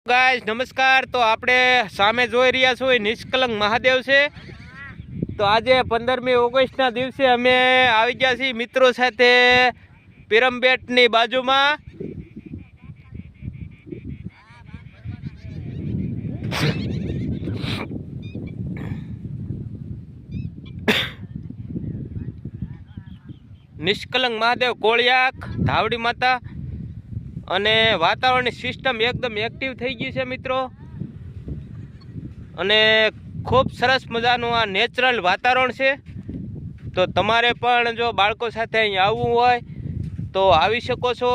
Guys नमस्कार। तो आपणे सामे जोई रह्या छो ए निष्कलंक महादेव छे। तो आज 15मी ऑगस्ट ना दिवसे अमे आवी गया छीए मित्रों साथे पिरमबेटनी बाजुमां। निष्कलंक महादेव कोळियाक धावड़ी माता अने वातावरण सिस्टम एकदम एक्टिव थई गई है मित्रों। अने खूब सरस मजानुं आ नेचरल वातावरण है। तो तमारे पण जो बाळको साथे अहीं आववुं होय तो आवी शको छो।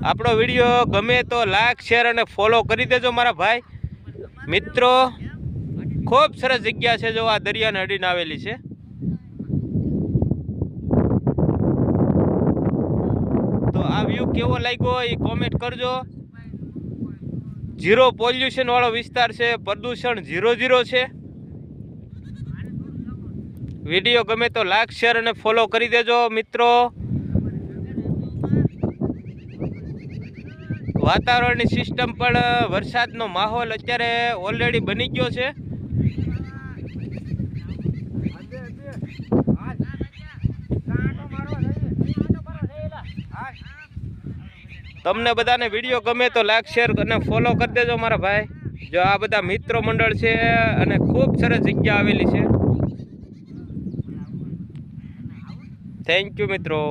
आपणो विडियो गमे तो लाइक शेर अने फॉलो करी देजो मारा भाई मित्रों। खूब सरस जग्या है जो आ दरियाने अडीने आवेली है। तो आ व्यू केवो लाग्यो ए कॉमेंट करजो। जीरो पोल्यूशन वाळो विस्तार है, प्रदूषण 0 है। विडियो गमे तो लाइक शेर अने फॉलो करी देजो मित्रों। वातावरण सिस्टम पण वरसादनो माहोल अत्यारे ऑलरेडी बनी गयो है। तमने बधाने विडियो गमे तो लाइक शेर अने फॉलो कर देजो मारा भाई। जो आ बधा मित्रों मंडल है अने खूब सरस जग्या आवेली है। थैंक यू मित्रों।